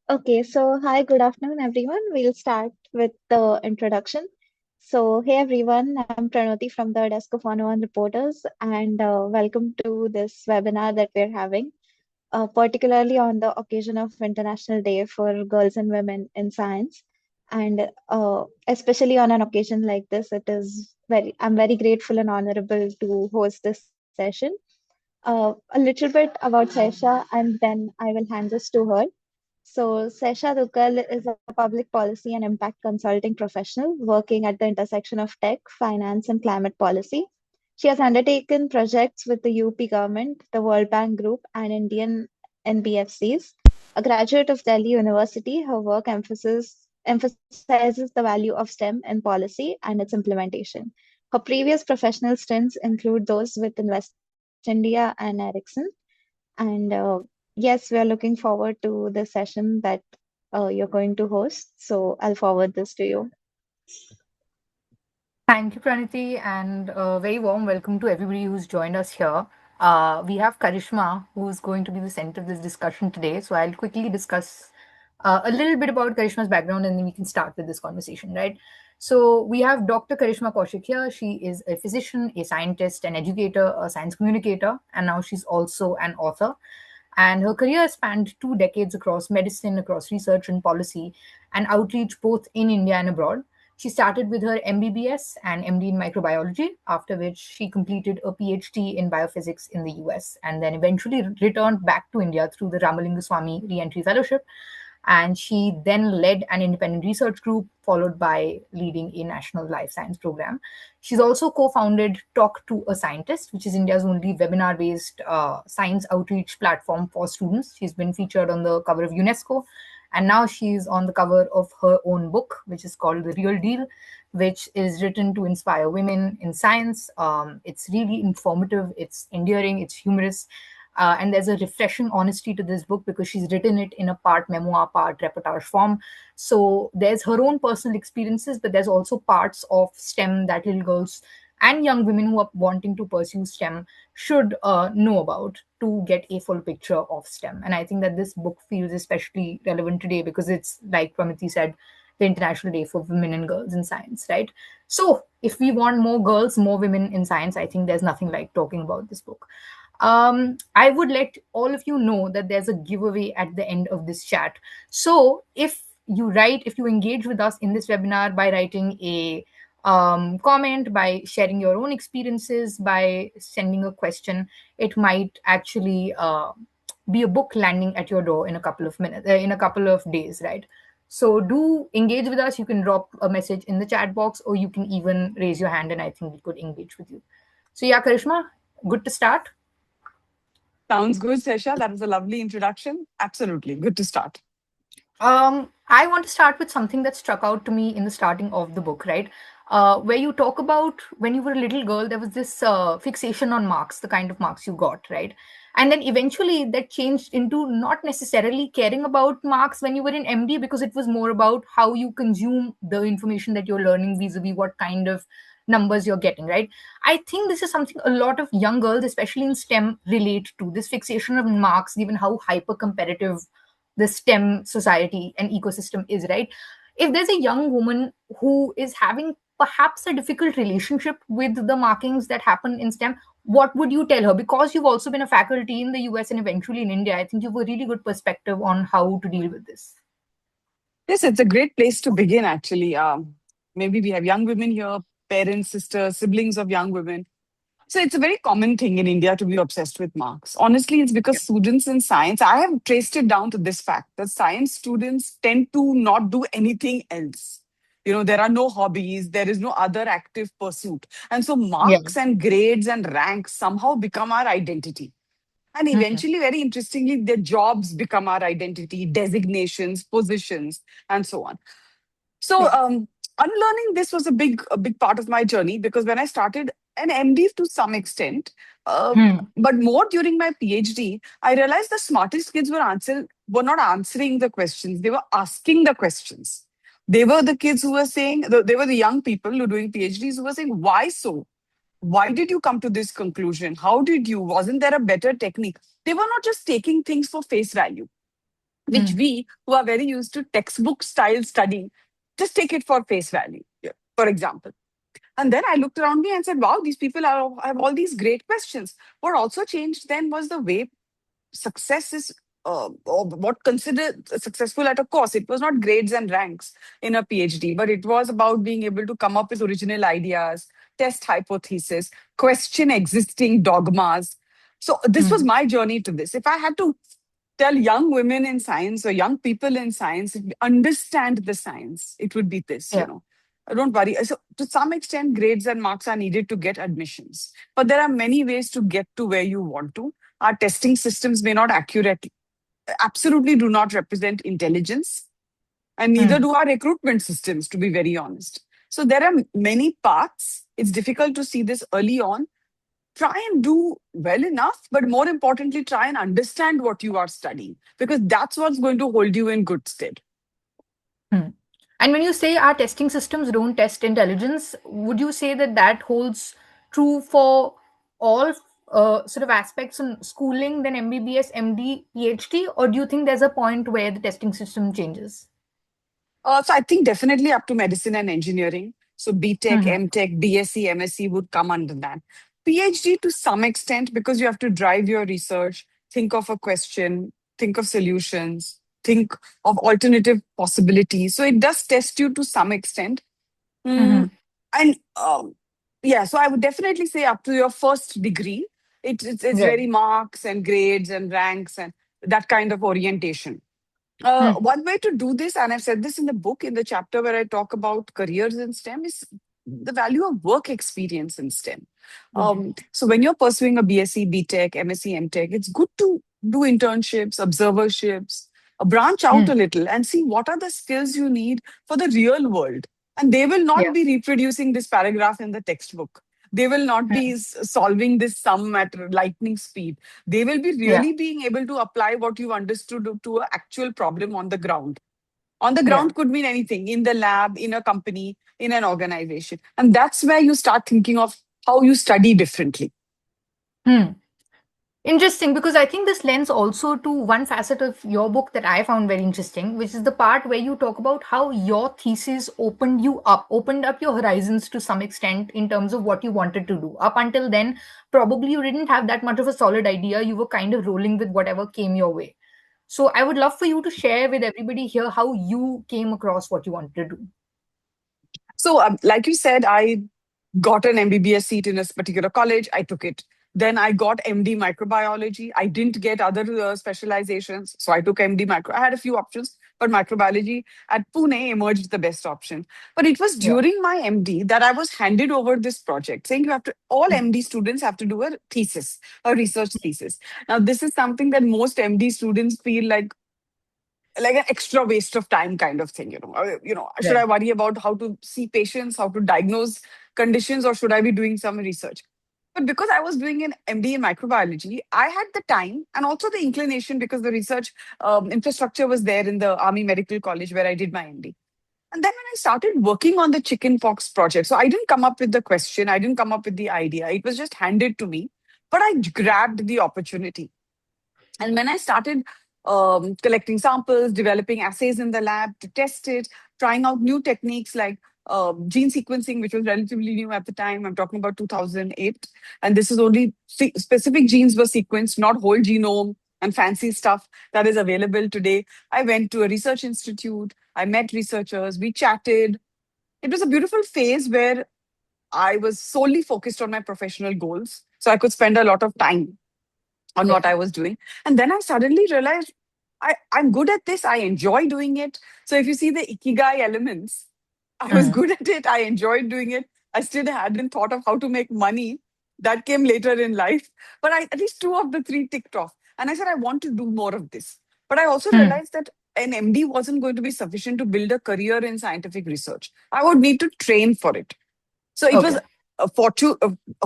Okay, so hi, good afternoon, everyone. We'll start with the introduction. So, hey everyone, I'm Pranoti from the Desk of 101 Reporters, and welcome to this webinar that we're having, particularly on the occasion of International Day for Girls and Women in Science. And especially on an occasion like this, I'm very grateful and honorable to host this session. A little bit about Saisha, and then I will hand this to her. So, Saishya Duggal is a public policy and impact consulting professional working at the intersection of tech, finance, and climate policy. She has undertaken projects with the UP government, the World Bank Group, and Indian NBFCs. A graduate of Delhi University, her work emphasizes the value of STEM in policy and its implementation. Her previous professional stints include those with Invest India and Ericsson, and yes, we are looking forward to the session that you're going to host. So I'll forward this to you. Thank you, Praniti, and a very warm welcome to everybody who's joined us here. We have Karishma, who's going to be the center of this discussion today. So I'll quickly discuss a little bit about Karishma's background and then we can start with this conversation, right? So we have Dr. Karishma Kaushik here. She is a physician, a scientist, an educator, a science communicator, and now she's also an author. And her career spanned 2 decades across medicine, across research and policy, and outreach both in India and abroad. She started with her MBBS and MD in microbiology, after which she completed a PhD in biophysics in the US, and then eventually returned back to India through the Ramalinga Re-Entry Fellowship. And she then led an independent research group, followed by leading a national life science program. She's also co-founded Talk to a Scientist, which is India's only webinar-based science outreach platform for students. She's been featured on the cover of UNESCO, and now she's on the cover of her own book, which is called The Real Deal, which is written to inspire women in science. It's really informative, it's endearing, it's humorous, and there's a refreshing honesty to this book because she's written it in a part memoir, part reportage form. So there's her own personal experiences, but there's also parts of STEM that little girls and young women who are wanting to pursue STEM should know about to get a full picture of STEM. And I think that this book feels especially relevant today because it's, like Pramiti said, the International Day for Women and Girls in Science, right? So if we want more girls, more women in science, I think there's nothing like talking about this book. I would let all of you know that there's a giveaway at the end of this chat. So if you engage with us in this webinar by writing a comment, by sharing your own experiences, by sending a question, it might actually be a book landing at your door in a couple of minutes, in a couple of days, right? So do engage with us. You can drop a message in the chat box, or you can even raise your hand, and I think we could engage with you. So yeah, Karishma, good to start. Sounds good, Sesha. That was a lovely introduction. Absolutely. Good to start. I want to start with something that struck out to me in the starting of the book, right? Where you talk about when you were a little girl, there was this fixation on marks, the kind of marks you got, right? And then eventually that changed into not necessarily caring about marks when you were in MD because it was more about how you consume the information that you're learning vis-a-vis what kind of numbers you're getting, right? I think this is something a lot of young girls, especially in STEM, relate to this fixation on marks, given how hyper competitive the STEM society and ecosystem is, right? If there's a young woman who is having perhaps a difficult relationship with the markings that happen in STEM, what would you tell her? Because you've also been a faculty in the US and eventually in India, I think you have a really good perspective on how to deal with this. Yes, it's a great place to begin, actually. Maybe we have young women here, parents, sisters, siblings of young women. So it's a very common thing in India to be obsessed with marks. Honestly, it's because students in science, I have traced it down to this fact that science students tend to not do anything else. There are no hobbies, there is no other active pursuit. And so Yeah. marks and grades and ranks somehow become our identity. And Mhm. eventually, very interestingly, their jobs become our identity, designations, positions, and so on. So, Yeah. unlearning this was a big part of my journey because when I started an MD to some extent, uh, Hmm. but more during my PhD, I realized the smartest kids were not answering the questions; they were asking the questions. They were the kids who were saying, they were the young people who were doing PhDs who were saying, "Why so? Why did you come to this conclusion? How did you? Wasn't there a better technique?" They were not just taking things for face value. which we who are very used to textbook style studying just take it for face value, for example. And then I looked around me and said, wow, these people have all these great questions. What also changed then was the way success is, or what considered successful at a course. It was not grades and ranks in a PhD, but it was about being able to come up with original ideas, test hypotheses, question existing dogmas. So this was my journey to this. If I had to tell young women in science or young people in science, understand the science, it would be this, Yeah. Don't worry. So, to some extent, grades and marks are needed to get admissions. But there are many ways to get to where you want to. Our testing systems may not accurately, absolutely do not represent intelligence, and neither Hmm. do our recruitment systems, to be very honest. So, there are many paths. It's difficult to see this early on. Try and do well enough, but more importantly, try and understand what you are studying, because that's what's going to hold you in good stead. Hmm. And when you say our testing systems don't test intelligence, would you say that that holds true for all sort of aspects in schooling, then MBBS, MD, PhD, or do you think there's a point where the testing system changes? So I think definitely up to medicine and engineering. So BTech, Hmm. MTech, BSc, MSc would come under that. PhD to some extent, because you have to drive your research, think of a question, think of solutions, think of alternative possibilities. So it does test you to some extent. Hmm. Mm, and yeah, so I would definitely say up to your first degree, it's Right. very marks and grades and ranks and that kind of orientation. Hmm. One way to do this, and I've said this in the book, in the chapter where I talk about careers in STEM, is the value of work experience in STEM. Yeah. So when you're pursuing a BSc, BTech, MSc, MTech, it's good to do internships, observerships, branch out Hmm. a little and see what are the skills you need for the real world. And they will not Yeah. be reproducing this paragraph in the textbook. They will not be Hmm. solving this sum at lightning speed. They will be Yeah. really being able to apply what you've understood to an actual problem on the ground. On the Yeah. ground could mean anything, in the lab, in a company, in an organization. And that's where you start thinking of how you study differently. Hmm. Interesting, because I think this lends also to one facet of your book that I found very interesting, which is the part where you talk about how your thesis opened up your horizons to some extent in terms of what you wanted to do. Up until then, probably you didn't have that much of a solid idea. You were kind of rolling with whatever came your way. So I would love for you to share with everybody here how you came across what you wanted to do. So, like you said, I got an MBBS seat in a particular college. I took it. Then I got MD microbiology. I didn't get other specializations. So I took MD micro. I had a few options, but microbiology at Pune emerged the best option. But it was Yeah. during my MD that I was handed over this project saying all Mm. MD students have to do a thesis, a research thesis. Now, this is something that most MD students feel like an extra waste of time kind of thing. Should I Right. worry about how to see patients, how to diagnose conditions, or should I be doing some research? But because I was doing an MD in microbiology, I had the time and also the inclination, because the research infrastructure was there in the Army Medical College where I did my MD. And then when I started working on the chickenpox project, so I didn't come up with the question, I didn't come up with the idea, it was just handed to me, but I grabbed the opportunity. And when I started collecting samples, developing assays in the lab to test it, trying out new techniques like gene sequencing, which was relatively new at the time. I'm talking about 2008. And this is only specific genes were sequenced, not whole genome and fancy stuff that is available today. I went to a research institute. I met researchers. We chatted. It was a beautiful phase where I was solely focused on my professional goals. So I could spend a lot of time on what Yeah. I was doing. And then I suddenly realized I'm good at this. I enjoy doing it. So if you see the ikigai elements, I was Mm. good at it. I enjoyed doing it. I still hadn't thought of how to make money. That came later in life. But at least two of the three ticked off. And I said, I want to do more of this. But I also Mm. realized that an MD wasn't going to be sufficient to build a career in scientific research. I would need to train for it. So it was Okay. a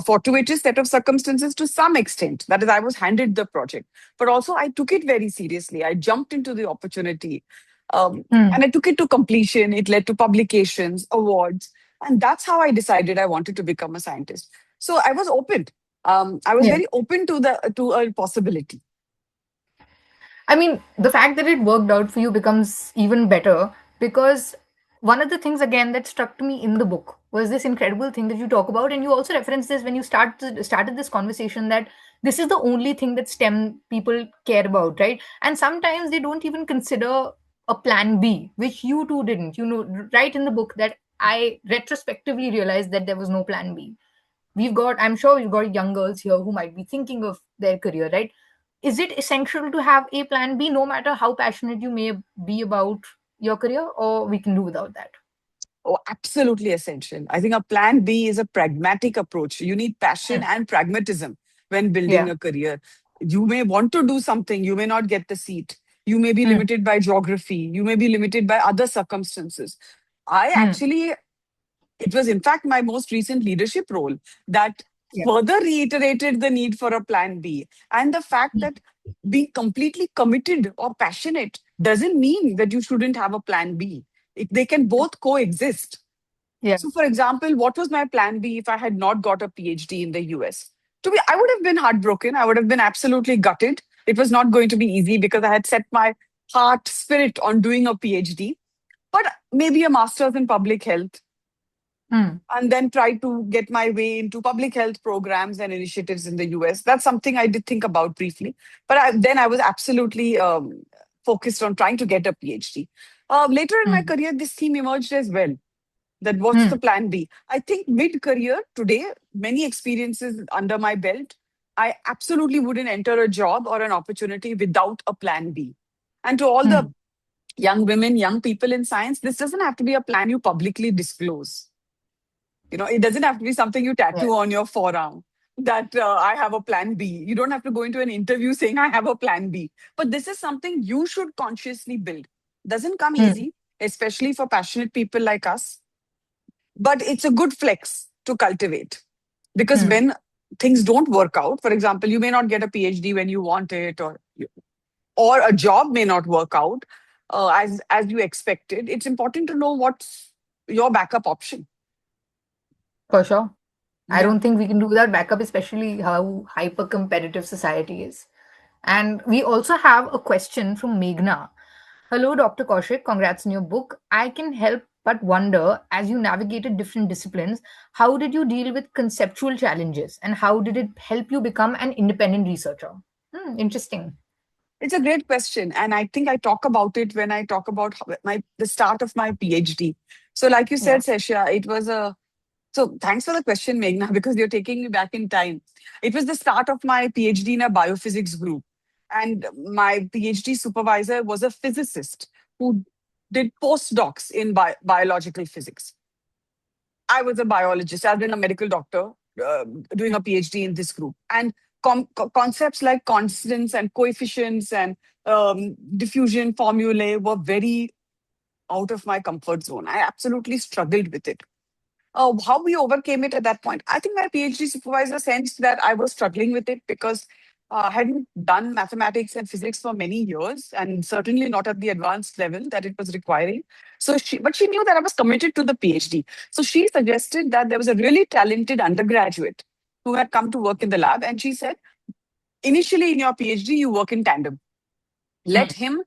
fortuitous set of circumstances to some extent. That is, I was handed the project, but also I took it very seriously. I jumped into the opportunity, Mm. and I took it to completion. It led to publications, awards, and that's how I decided I wanted to become a scientist. So I was open. I was Yeah. very open to a possibility. I mean, the fact that it worked out for you becomes even better because one of the things again that struck me in the book was this incredible thing that you talk about, and you also reference this when you started this conversation, that this is the only thing that STEM people care about, right? And sometimes they don't even consider a plan B, which you two didn't. You know, right in the book that I retrospectively realized that there was no plan B. I'm sure we've got young girls here who might be thinking of their career, right? Is it essential to have a plan B no matter how passionate you may be about your career, or we can do without that? Oh, absolutely essential. I think a plan B is a pragmatic approach. You need passion Hmm. and pragmatism when building Yeah. a career. You may want to do something, you may not get the seat. You may be Hmm. limited by geography, you may be limited by other circumstances. I Hmm. actually, it was in fact my most recent leadership role that Yeah. further reiterated the need for a plan B. And the fact Hmm. that being completely committed or passionate doesn't mean that you shouldn't have a plan B. They can both coexist. Yeah. So, for example, what was my plan B if I had not got a PhD in the US? I would have been heartbroken. I would have been absolutely gutted. It was not going to be easy because I had set my heart, spirit on doing a PhD, but maybe a master's in public health, Hmm. and then try to get my way into public health programs and initiatives in the US. That's something I did think about briefly. But then I was absolutely focused on trying to get a PhD. Later in my Hmm. career, this theme emerged as well, that what's Hmm. the plan B. I think mid career today, many experiences under my belt, I absolutely wouldn't enter a job or an opportunity without a plan B. And to all the Hmm. young women, young people in science, this doesn't have to be a plan you publicly disclose. It doesn't have to be something you Yeah. tattoo on your forearm that I have a plan B. You don't have to go into an interview saying I have a plan B. But this is something you should consciously build. Doesn't come Hmm. easy, especially for passionate people like us, but it's a good flex to cultivate, because Hmm. when things don't work out, for example, you may not get a PhD when you want it, or a job may not work out as you expected. It's important to know what's your backup option. For sure. I Yeah. don't think we can do without backup, especially how hyper competitive society is. And we also have a question from Meghna. Hello, Dr. Kaushik. Congrats on your book. I can help but wonder, as you navigated different disciplines, how did you deal with conceptual challenges and how did it help you become an independent researcher? Interesting. It's a great question, and I think I talk about it when I talk about the start of my PhD. So, like you Yeah. said, Sesha, it was a so thanks for the question, Meghna, because you're taking me back in time. It was the start of my PhD in a biophysics group, and my PhD supervisor was a physicist who did postdocs in biological physics. I was a biologist. I've been a medical doctor uh, doing a PhD in this group. And concepts like constants and coefficients and diffusion formulae were very out of my comfort zone. I absolutely struggled with it. How we overcame it at that point, I think my PhD supervisor sensed that I was struggling with it because I hadn't done mathematics and physics for many years, and certainly not at the advanced level that it was requiring. But she knew that I was committed to the PhD. So she suggested that there was a really talented undergraduate who had come to work in the lab, and she said, initially in your PhD, you work in tandem. Let Hmm. him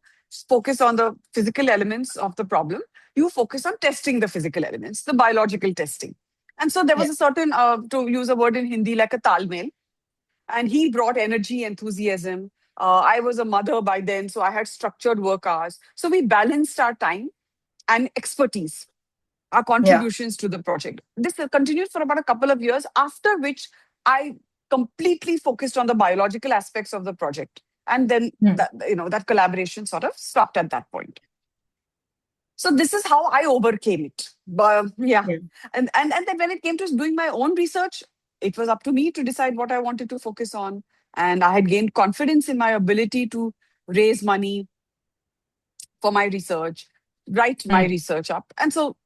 focus on the physical elements of the problem. You focus on testing the physical elements, the biological testing. And so there was Yeah. a certain, to use a word in Hindi, like a talmail. And he brought energy, enthusiasm. I was a mother by then, so I had structured work hours. So we balanced our time and expertise, our Yeah. contributions to the project. This continued for about a couple of years, after which I completely focused on the biological aspects of the project. And then Hmm. that collaboration sort of stopped at that point. So this is how I overcame it. But yeah. Yeah. And then when it came to doing my own research, it was up to me to decide what I wanted to focus on. And I had gained confidence in my ability to raise money for my research, write my Hmm. research up. And so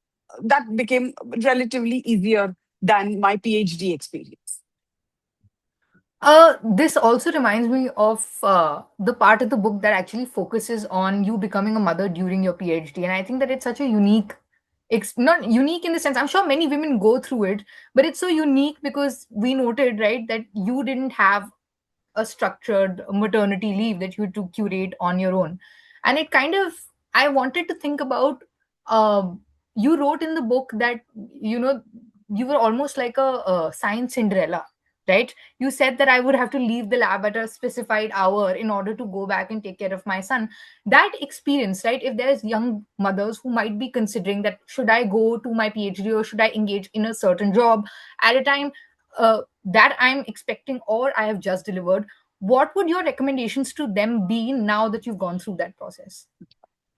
that became relatively easier than my PhD experience. This also reminds me of the part of the book that actually focuses on you becoming a mother during your PhD. And I think that it's such a unique, not unique in the sense, I'm sure many women go through it, but it's so unique because we noted, right, that you didn't have a structured maternity leave that you had to curate on your own. And it kind of, I wanted to think about, you wrote in the book that, you know, you were almost like a science Cinderella, right? You said that I would have to leave the lab at a specified hour in order to go back and take care of my son. That experience, right? If there's young mothers who might be considering that, should I go to my PhD or should I engage in a certain job at a time that I'm expecting or I have just delivered, what would your recommendations to them be now that you've gone through that process?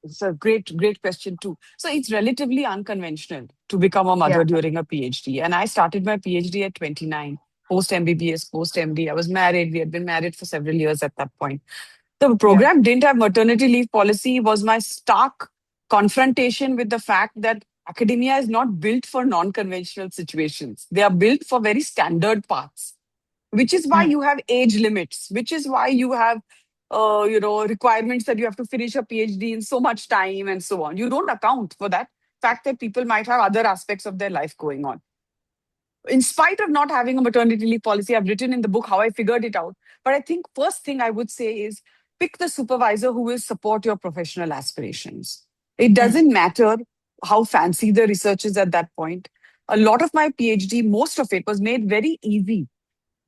It's a great question too. So it's relatively unconventional to become a Yeah. mother during a PhD. And I started my PhD at 29, post MBBS, post MD. I was married. We had been married for several years at that point. The Yeah. program didn't have maternity leave policy, was my stark confrontation with the fact that academia is not built for non-conventional situations. They are built for very standard paths, which is why Mm. you have age limits, which is why you have requirements that you have to finish a PhD in so much time and so on. You don't account for that fact that people might have other aspects of their life going on. In spite of not having a maternity leave policy, I've written in the book how I figured it out. But I think first thing I would say is pick the supervisor who will support your professional aspirations. It Mm. doesn't matter how fancy the research is at that point. A lot of my PhD, most of it was made very easy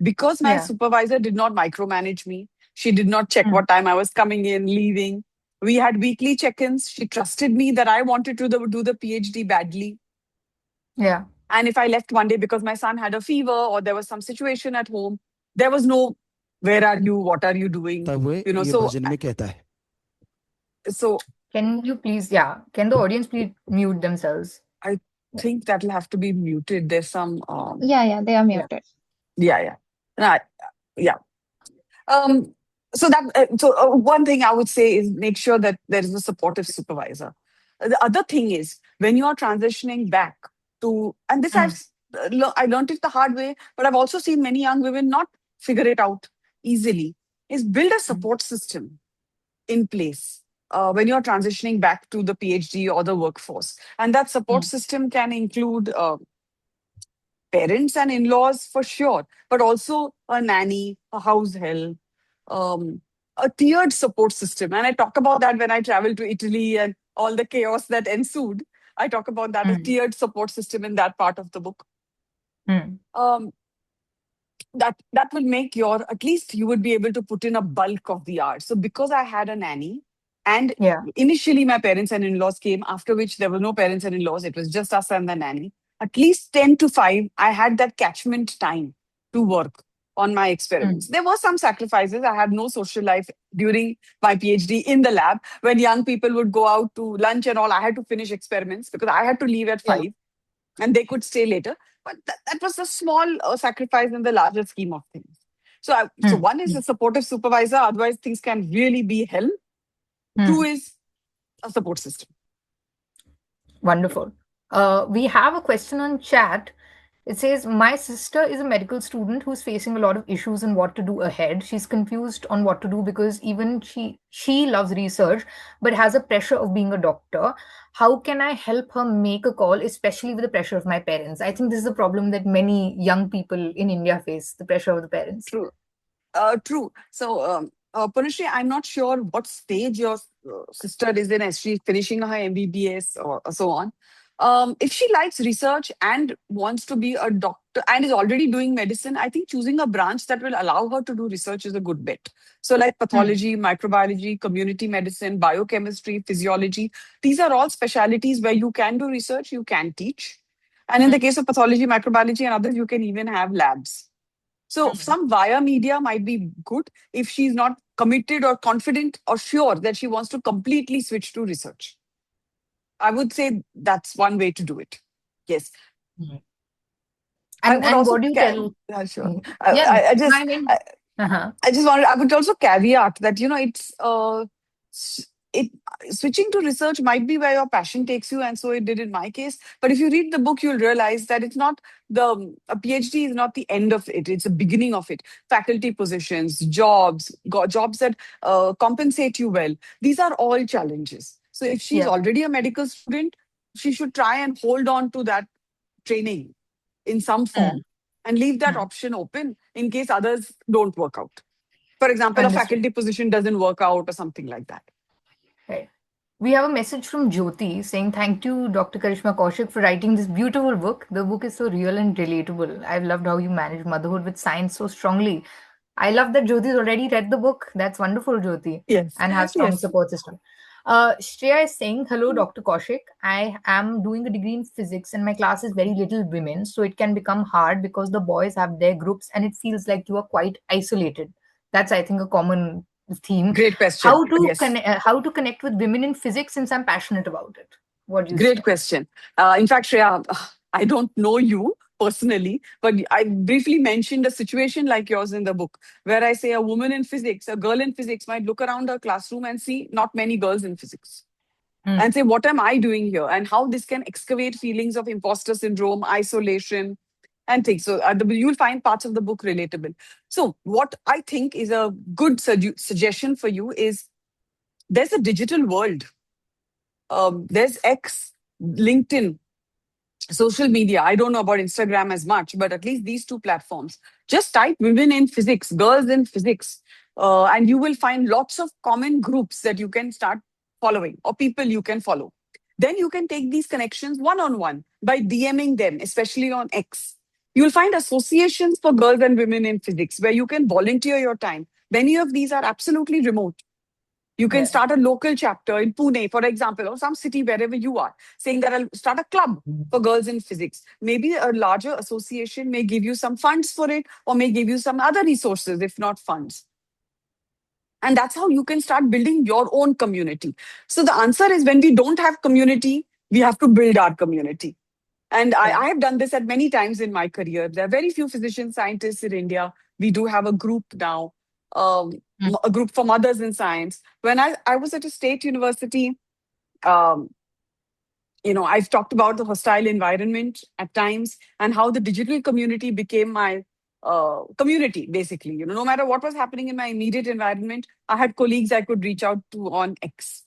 because my Yeah. supervisor did not micromanage me. She did not check Mm. what time I was coming in, leaving. We had weekly check-ins. She trusted me that I wanted to do the PhD badly. Yeah. And if I left one day because my son had a fever or there was some situation at home, there was no, where are you? What are you doing? तब हुए You know, ये so, भजन में कहता है so Can you please, yeah, can the audience please mute themselves? I Yeah. think that'll have to be muted. There's some, Yeah, they are Yeah. muted. yeah. Nah, yeah. Um, so one thing I would say is make sure that there is a supportive supervisor. The other thing is when you are transitioning back to, and this Mm. I learned it the hard way, but I've also seen many young women not figure it out easily, is build a Mm. support system in place when you're transitioning back to the PhD or the workforce. And that support Mm. system can include parents and in-laws for sure, but also a nanny, a house help, a tiered support system. And I talk about that when I travel to Italy and all the chaos that ensued. I talk about that, a Mm. tiered support system in that part of the book. Mm. Um, that will make your, at least you would be able to put in a bulk of the hours. So because I had a nanny, and Yeah. initially my parents and in-laws came, after which there were no parents and in-laws, it was just us and the nanny. At least 10 to 5, I had that catchment time to work on my Mm. experiments. There were some sacrifices. I had no social life during my PhD in the lab. When young people would go out to lunch and all, I had to finish experiments because I had to leave at Yeah. 5 and they could stay later. But that was a small sacrifice in the larger scheme of things. So Mm. one is a supportive supervisor. Otherwise, things can really be hell. Two Mm. is a support system. Wonderful. We have a question on chat. It says, my sister is a medical student who's facing a lot of issues on what to do ahead. She's confused on what to do because even she loves research, but has a pressure of being a doctor. How can I help her make a call, especially with the pressure of my parents? I think this is a problem that many young people in India face, the pressure of the parents. True. True. So, Punishri, I'm not sure what stage your sister is in as she's finishing her MBBS or so on. If she likes research and wants to be a doctor and is already doing medicine, I think choosing a branch that will allow her to do research is a good bet. So, like Mm. pathology, microbiology, community medicine, biochemistry, physiology, these are all specialities where you can do research, you can teach. And in the Mm. case of pathology, microbiology, and others, you can even have labs. So Mm. some via media might be good if she's not committed or confident or sure that she wants to completely switch to research. I would say that's one way to do it. Yes. Mm. I And would and also, what do you tell? yeah, sure. Mm. Yeah, I mean, I, uh-huh. I just wanted, I would also caveat that, it's, s- it, switching to research might be where your passion takes you. And so it did in my case. But if you read the book, you'll realize that it's not a PhD is not the end of it. It's the beginning of it. Faculty positions, jobs, jobs that compensate you well. These are all challenges. So if she's Yeah. already a medical student, she should try and hold on to that training in some Mm. form and leave that Mm. option open in case others don't work out. For example, a Understood. faculty position doesn't work out or something like that. Right. We have a message from Jyoti saying, "Thank you, Dr. Karishma Kaushik, for writing this beautiful book. The book is so real and relatable. I've loved how you manage motherhood with science so strongly." I love that Jyoti's already read the book. That's wonderful, Jyoti, Yes. and have strong Yes. support system. Shreya is saying, "Hello, Dr. Kaushik. I am doing a degree in physics, and my class is very little women, so it can become hard because the boys have their groups, and it feels like you are quite isolated." That's, I think, a common theme. Great question. Yes. How to connect with women in physics, since I'm passionate about it? What do you Great say? question. In fact, Shreya, I don't know you personally, but I briefly mentioned a situation like yours in the book, where I say a woman in physics, a girl in physics might look around her classroom and see not many girls in physics Hmm. and say, what am I doing here? And how this can excavate feelings of imposter syndrome, isolation, and things. So you'll find parts of the book relatable. So, what I think is a good suggestion for you is there's a digital world. There's X, LinkedIn, social media. I don't know about Instagram as much, but at least these two platforms. Just type women in physics, girls in physics, and you will find lots of common groups that you can start following or people you can follow. Then you can take these connections one on one by DMing them, especially on X. You'll find associations for girls and women in physics where you can volunteer your time. Many of these are absolutely remote. You can Yeah. start a local chapter in Pune, for example, or some city wherever you are, saying that I'll start a club for girls in physics. Maybe a larger association may give you some funds for it or may give you some other resources, if not funds. And that's how you can start building your own community. So the answer is when we don't have community, we have to build our community. And Yeah. I have done this at many times in my career. There are very few physician scientists in India. We do have a group now, Hmm. a group for mothers in science. When I was at a state university, um, I've talked about the hostile environment at times and how the digital community became my community, basically. No matter what was happening in my immediate environment, I had colleagues I could reach out to on X.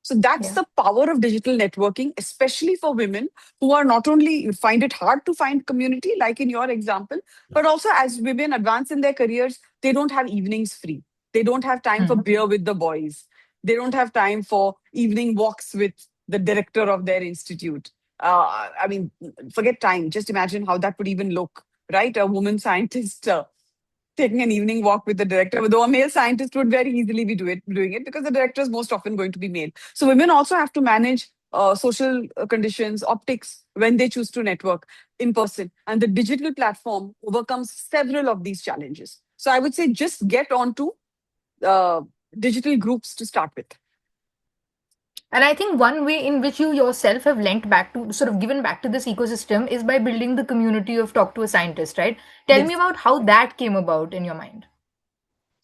So that's Yeah. the power of digital networking, especially for women who are not only find it hard to find community, like in your example, but also as women advance in their careers, they don't have evenings free. They don't have time for Hmm. beer with the boys. They don't have time for evening walks with the director of their institute. I mean, forget time. Just imagine how that would even look, right? A woman scientist taking an evening walk with the director, though a male scientist would very easily be doing it because the director is most often going to be male. So women also have to manage social conditions, optics when they choose to network in person. And the digital platform overcomes several of these challenges. So I would say just get onto uh, digital groups to start with. And I think one way in which you yourself have linked back to, sort of given back to this ecosystem, is by building the community of Talk to a Scientist, right? Tell me Yes. about how that came about in your mind.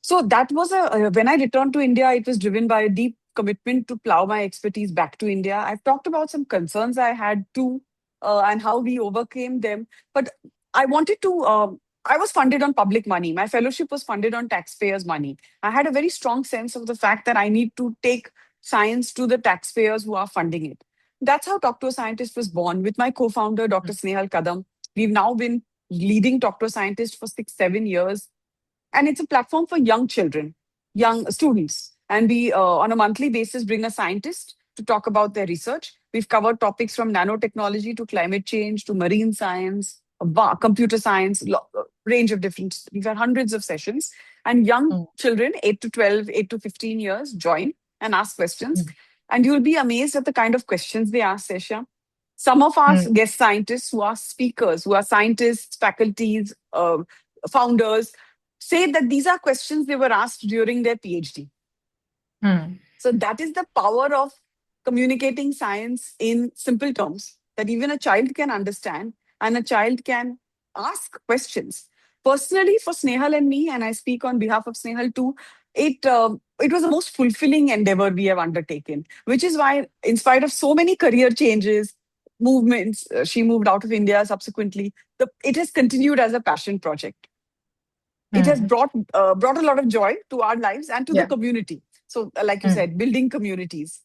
So that was when I returned to India, it was driven by a deep commitment to plow my expertise back to India. I've talked about some concerns I had too, and how we overcame them. But I wanted to, I was funded on public money. My fellowship was funded on taxpayers' money. I had a very strong sense of the fact that I need to take science to the taxpayers who are funding it. That's how Talk to a Scientist was born with my co founder, Dr. Snehal Kadam. We've now been leading Talk to a Scientist for 6, 7 years, and it's a platform for young children, young students. And we, on a monthly basis, bring a scientist to talk about their research. We've covered topics from nanotechnology to climate change to marine science, computer science, range of different. We've had hundreds of sessions, and young Hmm. children, 8 to 12, 8 to 15 years, join and ask questions. Hmm. And you'll be amazed at the kind of questions they ask, Sesha. Some of our Hmm. guest scientists who are speakers, who are scientists, faculties, founders, say that these are questions they were asked during their PhD. Hmm. So that is the power of communicating science in simple terms that even a child can understand and a child can ask questions. Personally, for Snehal and me, and I speak on behalf of Snehal too, it was the most fulfilling endeavor we have undertaken, which is why, in spite of so many career changes, movements, she moved out of India subsequently. It has continued as a passion project. It has Hmm. brought a lot of joy to our lives and to the Yeah. community. So, like you Hmm. said, building communities.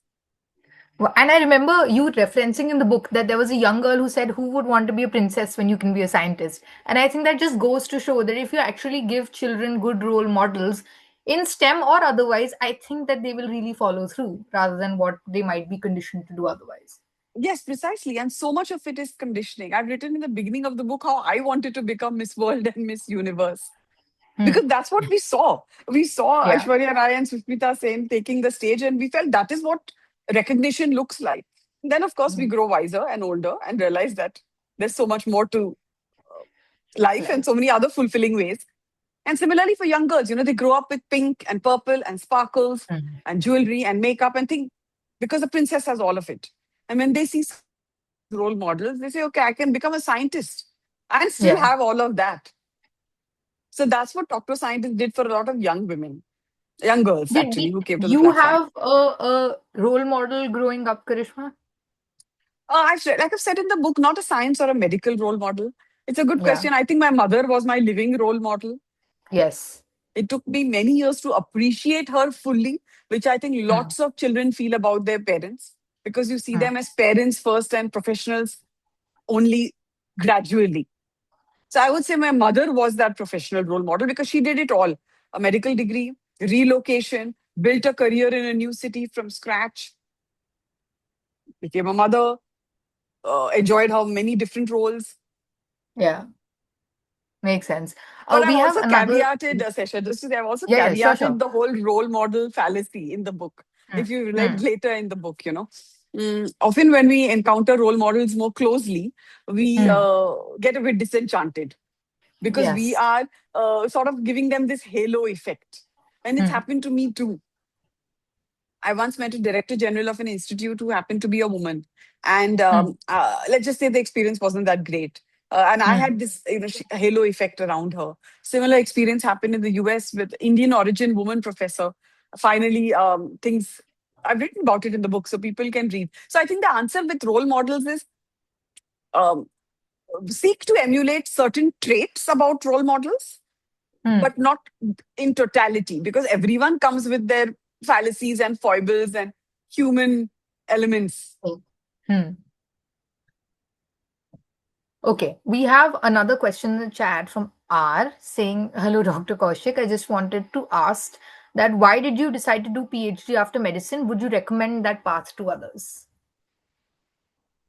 And I remember you referencing in the book that there was a young girl who said, "Who would want to be a princess when you can be a scientist?" And I think that just goes to show that if you actually give children good role models, in STEM or otherwise, I think that they will really follow through rather than what they might be conditioned to do otherwise. Yes, precisely. And so much of it is conditioning. I've written in the beginning of the book how I wanted to become Miss World and Miss Universe, Hmm. because that's what we saw. We saw Yeah. Aishwarya Rai and Susmita Sen taking the stage, and we felt that is what recognition looks like. And then, of course, we Hmm. grow wiser and older and realize that there's so much more to life and Life. so many other fulfilling ways. And similarly for young girls, they grow up with pink and purple and sparkles Hmm. and jewelry and makeup and think because the princess has all of it. And when they see such role models, they say, okay, I can become a scientist and still have all Yeah. of that. So that's what Doctor Scientist did for a lot of young women, young girls Did actually, who came to the you platform. have a role model growing up, Karishma? Like I've said in the book, not a science or a medical role model. It's a good Yeah. question. I think my mother was my living role model. Yes. It took me many years to appreciate her fully, which I think Hmm. lots of children feel about their parents, because you see Hmm. them as parents first and professionals only gradually. So I would say my mother was that professional role model because she did it all: a medical degree, relocation, built a career in a new city from scratch, became a mother, enjoyed her many different roles. Yeah. Makes sense. But I've We have also another. caveated, Sesha, just to say, I've also Yeah. Yeah. Sure. caveated Sure. the whole role model fallacy in the book. Hmm. If you Hmm. read later in the book, often when we encounter role models more closely, we Hmm. get a bit disenchanted because we Yes. are sort of giving them this halo effect. And it's Hmm. happened to me too. I once met a director general of an institute who happened to be a woman. And Hmm. let's just say the experience wasn't that great. And I Hmm. had this halo effect around her. Similar experience happened in the US with Indian origin woman professor. Finally, things, I've written about it in the book so people can read. So I think the answer with role models is um, seek to emulate certain traits about role models, Hmm. but not in totality, because everyone comes with their fallacies and foibles and human elements. Hmm. Okay, we have another question in the chat from R saying, "Hello, Dr. Kaushik. I just wanted to ask that why did you decide to do PhD after medicine? Would you recommend that path to others?"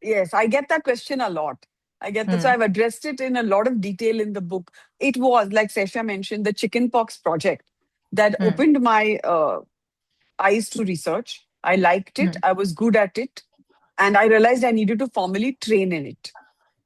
Yes, I get that question a lot. I get that. So Hmm. I've addressed it in a lot of detail in the book. It was, like Sesha mentioned, the chickenpox project that Hmm. opened my eyes to research. I liked it. Hmm. I was good at it. And I realized I needed to formally train in it.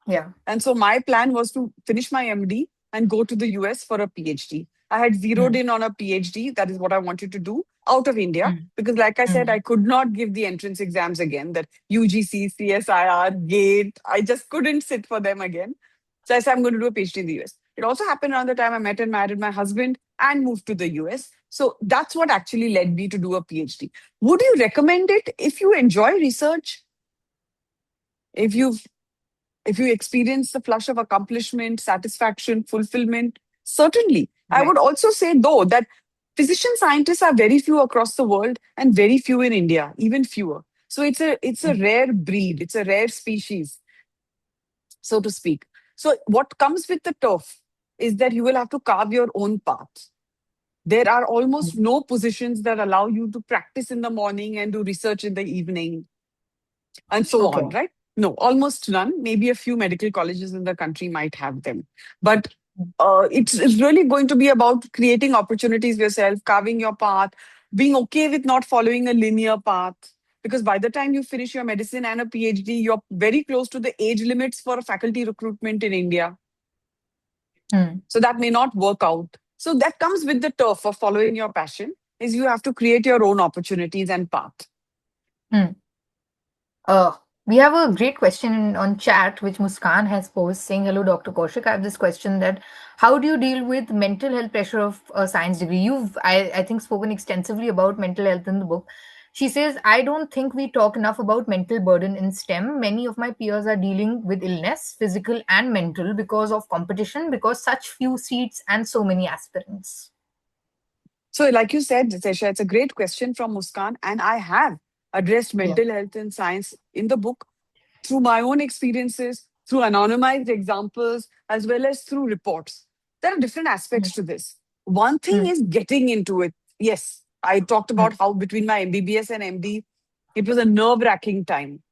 Yeah. And so my plan was to finish my MD and go to the US for a PhD. I had zeroed Hmm. in on a PhD. That is what I wanted to do out of India. Hmm. Because, like I said, Hmm. I could not give the entrance exams again, that UGC, CSIR, GATE. I just couldn't sit for them again. So I said, I'm going to do a PhD in the US. It also happened around the time I met and married my husband and moved to the US. So that's what actually led me to do a PhD. Would you recommend it if you enjoy research? If you've if you experience the flush of accomplishment, satisfaction, fulfillment, certainly. I Right. would also say, though, that physician scientists are very few across the world and very few in India, even fewer. So it's a Hmm. rare breed, it's a rare species, so to speak. So what comes with the turf is that you will have to carve your own path. There are almost no positions that allow you to practice in the morning and do research in the evening and so Okay. on, right? No, almost none. Maybe a few medical colleges in the country might have them. But it's really going to be about creating opportunities yourself, carving your path, being okay with not following a linear path. Because by the time you finish your medicine and a PhD, you're very close to the age limits for faculty recruitment in India. Hmm. So that may not work out. So that comes with the turf of following your passion, is you have to create your own opportunities and path. Hmm. Uh, we have a great question on chat which Muskan has posed saying, "Hello, Dr. Kaushik. I have this question that how do you deal with mental health pressure of a science degree?" I think, spoken extensively about mental health in the book. She says, "I don't think we talk enough about mental burden in STEM. Many of my peers are dealing with illness, physical and mental, because of competition, because such few seats and so many aspirants." So, like you said, Sesha, it's a great question from Muskan, and I have addressed Yeah. mental health and science in the book through my own experiences, through anonymized examples, as well as through reports. There are different Hmm. aspects to this. One thing Hmm. is getting into it. yes, I talked about how between my MBBS and MD, it was a nerve-wracking time.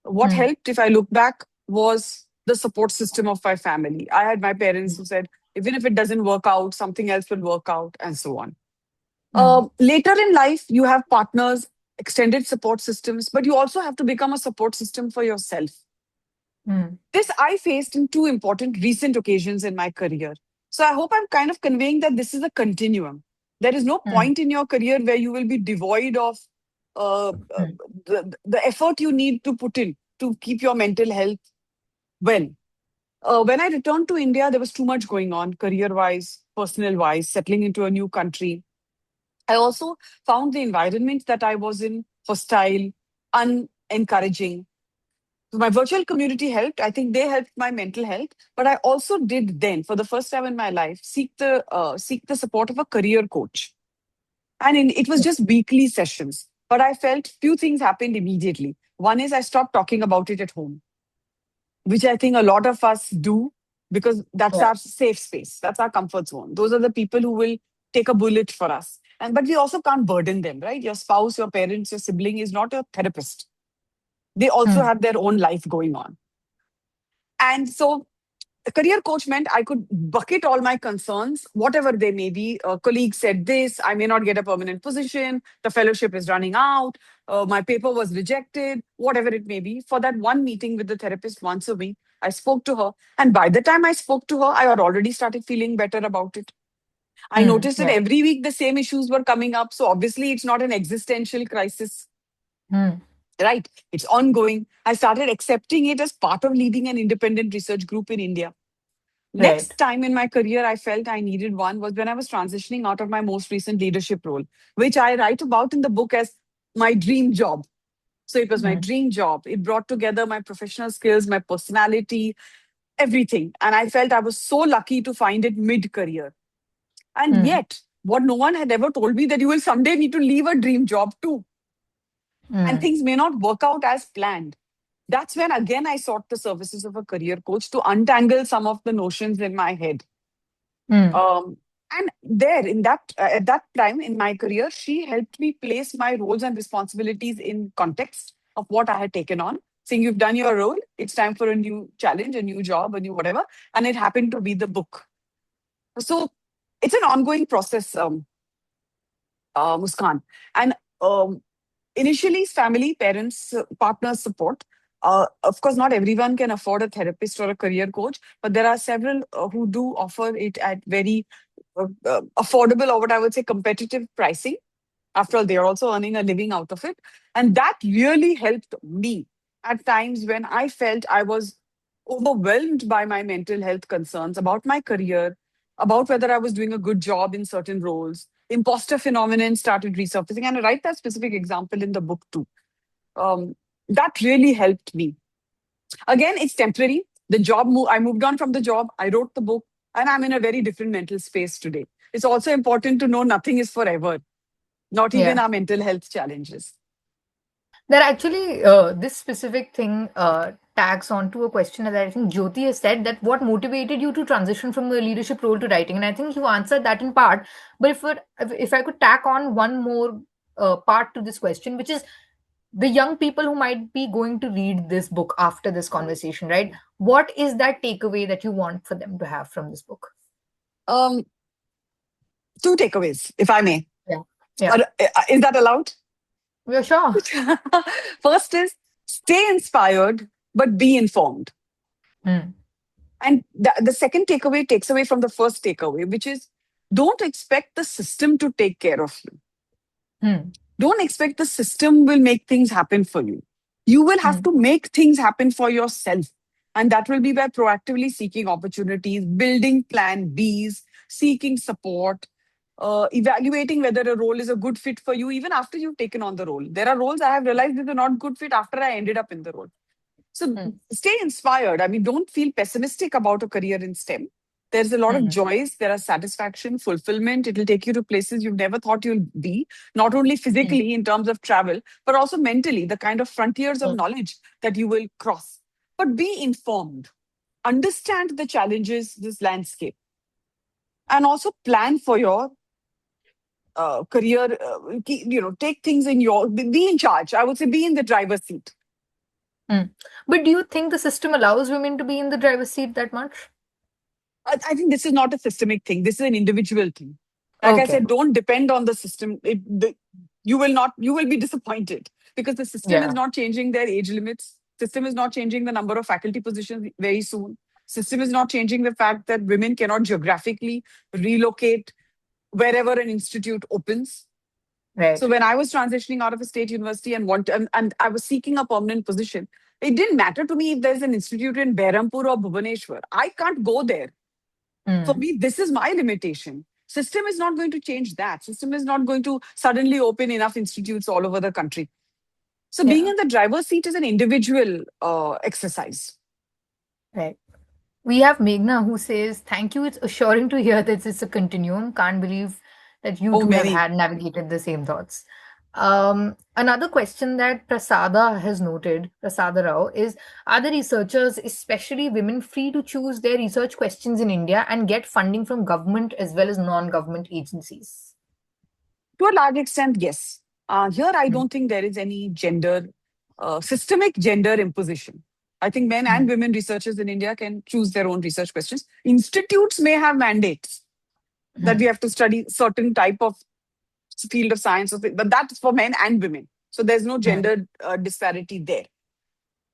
What Mm, helped, if I look back, was the support system of my family. I had my parents mm, who said, even if it doesn't work out, something else will work out, and so on. mm, Later in life, you have partners, extended support systems, but you also have to become a support system for yourself. mm, This I faced in two important recent occasions in my career. So I hope I'm kind of conveying that this is a continuum. There is no mm, point in your career where you will be devoid of uh, uh, mm, the effort you need to put in to keep your mental health well. When I returned to India, there was too much going on, career wise, personal wise, settling into a new country. I also found the environment that I was in hostile, unencouraging. So my virtual community helped. I think they helped my mental health. But I also did then, for the first time in my life, seek the support of a career coach. And it was just weekly sessions. But I felt few things happened immediately. One is I stopped talking about it at home, which I think a lot of us do because that's yeah. our safe space. That's our comfort zone. Those are the people who will take a bullet for us. And but we also can't burden them, right? Your spouse, your parents, your sibling is not your therapist. They also Mm, have their own life going on. And so a career coach meant I could bucket all my concerns, whatever they may be. A colleague said this, I may not get a permanent position, the fellowship is running out, my paper was rejected, whatever it may be. For that one meeting with the therapist once a week, I spoke to her. And by the time I spoke to her, I had already started feeling better about it. I mm, noticed that yeah. every week the same issues were coming up. So obviously, it's not an existential crisis, Mm, right? It's ongoing. I started accepting it as part of leading an independent research group in India. right. Next time in my career, I felt I needed one was when I was transitioning out of my most recent leadership role, which I write about in the book as my dream job. So it was my Mm, dream job. It brought together my professional skills, my personality, everything. And I felt I was so lucky to find it mid career. And mm, yet, what no one had ever told me that you will someday need to leave a dream job too. And mm, things may not work out as planned. That's when again I sought the services of a career coach to untangle some of the notions in my head. mm, Um, and there, in that at that time in my career, she helped me place my roles and responsibilities in context of what I had taken on. Saying you've done your role, it's time for a new challenge, a new job, a new whatever. And it happened to be the book. So it's an ongoing process, Muskan. And initially, it's family, parents, partners support. Of course, not everyone can afford a therapist or a career coach, but there are several who do offer it at very affordable or what I would say competitive pricing. After all, they are also earning a living out of it. And that really helped me at times when I felt I was overwhelmed by my mental health concerns about my career, about whether I was doing a good job in certain roles. Imposter phenomenon started resurfacing. And I write that specific example in the book too. Um, that really helped me. Again, it's temporary. I moved on from the job, I wrote the book, and I'm in a very different mental space today. It's also important to know nothing is forever, not even yeah. our mental health challenges. That actually, this specific thing tags on to a question that I think Jyoti has said, that what motivated you to transition from the leadership role to writing, and I think you answered that in part. But if I could tack on one more part to this question, which is the young people who might be going to read this book after this conversation, right? What is that takeaway that you want for them to have from this book? Um, Two takeaways, if I may. Yeah, yeah, Is that allowed? we're sure. First is stay inspired, but be informed. Hmm. And the second takeaway takes away from the first takeaway, which is don't expect the system to take care of you. Hmm. Don't expect the system will make things happen for you. You will have Hmm. to make things happen for yourself. And that will be by proactively seeking opportunities, building plan Bs, seeking support, evaluating whether a role is a good fit for you, even after you've taken on the role. There are roles I have realized these are not good fit after I ended up in the role. So Hmm. stay inspired. I mean, don't feel pessimistic about a career in STEM. There's a lot of Hmm. joys, there are satisfaction, fulfillment. It'll take you to places you've never thought you'll be, not only Hmm. physically in terms of travel, but also mentally, the kind of frontiers of Hmm. knowledge that you will cross. But be informed, understand the challenges, this landscape, and also plan for your career, take things in be in charge. I would say be in the driver's seat. Mm. But do you think the system allows women to be in the driver's seat that much? I think this is not a systemic thing. This is an individual thing. Like I Okay. said, don't depend on the system. You will not. You will be disappointed because the system is Yeah. not changing their age limits. System is not changing the number of faculty positions very soon. System is not changing the fact that women cannot geographically relocate wherever an institute opens. So Right. when I was transitioning out of a state university and I was seeking a permanent position, it didn't matter to me if there's an institute in Berhampur or Bhubaneswar. I can't go there. For Mm. me, this is my limitation. System is not going to change that. System is not going to suddenly open enough institutes all over the country. So being Yeah. in the driver's seat is an individual exercise. Right. We have Meghna who says, "Thank you. It's assuring to hear that it's a continuum. Can't believe that you Oh, two have many. had navigated the same thoughts." Another question that Prasada has noted, Prasada Rao, is, are the researchers, especially women, free to choose their research questions in India and get funding from government as well as non-government agencies? To a large extent, yes. Here, I Mm, don't think there is any systemic gender imposition. I think men and mm, women researchers in India can choose their own research questions. Institutes may have mandates that we mm, have to study certain type of field of science, but that's for men and women. So there's no mm, gender disparity there.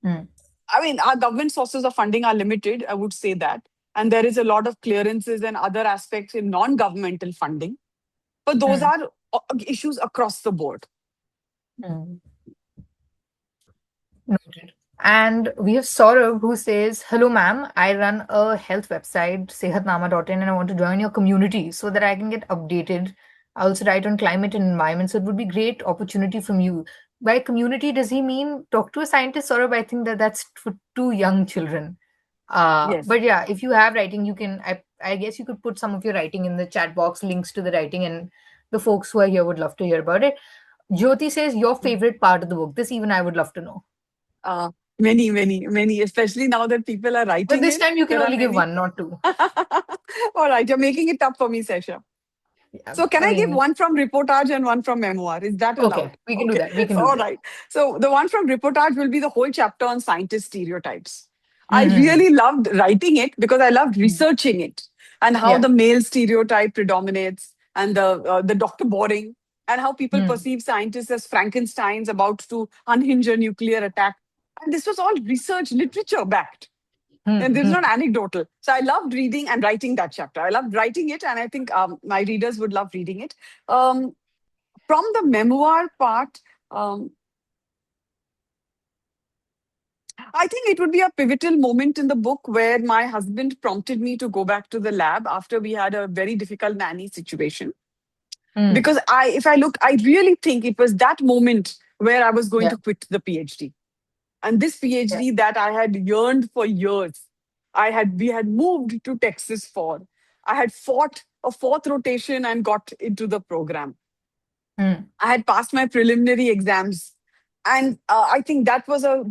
mm, I mean, our government sources of funding are limited, I would say that. And there is a lot of clearances and other aspects in non governmental funding. But those mm, are issues across the board. mm. Noted. And we have Saurabh who says, "Hello, ma'am. I run a health website, sehatnama.in, and I want to join your community so that I can get updated. I also write on climate and environment, so it would be great opportunity from you." By community, does he mean talk to a scientist, Saurabh? I think that that's for two young children. Yes. But yeah, if you have writing, you can. I guess you could put some of your writing in the chat box, links to the writing, and the folks who are here would love to hear about it. Jyoti says your favorite part of the book. This even I would love to know. Uh, Many, many, many, especially now that people are But writing this it. time you can There are only give many. one, not two. All right, you're making it tough for me, Sesha. Yeah, So can I I give mean, one from reportage and one from memoir? Is that okay, allowed? we can do Okay. that. We can do All that. right. So the one from reportage will be the whole chapter on scientist stereotypes. I Mm-hmm. really loved writing it because I loved researching it and how Yeah. the male stereotype predominates and the doctor boring and how people Mm-hmm. perceive scientists as Frankensteins about to unhinge a nuclear attack. And this was all research literature backed. And this is Mm-hmm. not anecdotal. So I loved reading and writing that chapter. I loved writing it, and I think my readers would love reading it. Um, from the memoir part, um, I think it would be a pivotal moment in the book where my husband prompted me to go back to the lab after we had a very difficult nanny situation. Mm. Because if I look, I really think it was that moment where I was going Yeah. to quit the PhD. And this Yeah. PhD that I had yearned for years, we had moved to Texas for. I had fought a fourth rotation and got into the program. Mm. I had passed my preliminary exams. And I think that was a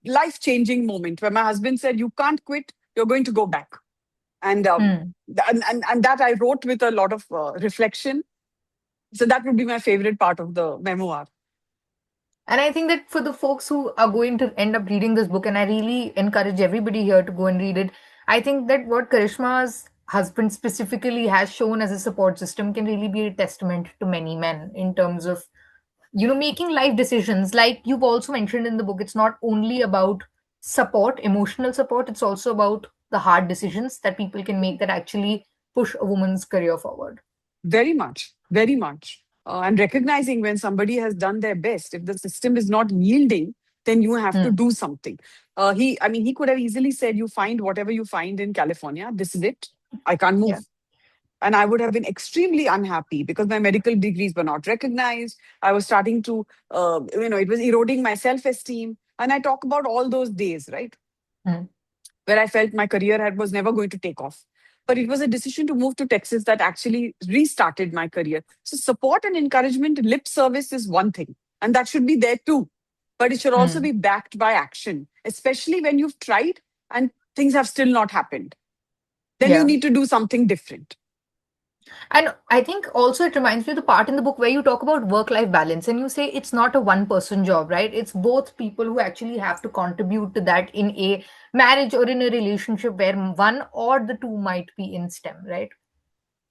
life changing moment where my husband said, "You can't quit, you're going to go back." And, Mm. and that I wrote with a lot of reflection. So that would be my favorite part of the memoir. And I think that for the folks who are going to end up reading this book, and I really encourage everybody here to go and read it, I think that what Karishma's husband specifically has shown as a support system can really be a testament to many men in terms of, making life decisions. Like you've also mentioned in the book, it's not only about support, emotional support, it's also about the hard decisions that people can make that actually push a woman's career forward. Very much, very much. And recognizing when somebody has done their best, if the system is not yielding, then you have to Hmm. do something. He could have easily said, "You find whatever you find in California. This is it. I can't Yeah. move." And I would have been extremely unhappy because my medical degrees were not recognized. I was starting to, it was eroding my self-esteem. And I talk about all those days, right? Hmm. Where I felt my career was never going to take off. But it was a decision to move to Texas that actually restarted my career. So support and encouragement, lip service is one thing, and that should be there too. But it should also Hmm. be backed by action, especially when you've tried and things have still not happened. Then you Yeah. need to do something different. And I think also it reminds me of the part in the book where you talk about work-life balance and you say it's not a one-person job, right? It's both people who actually have to contribute to that in a marriage or in a relationship where one or the two might be in STEM, right?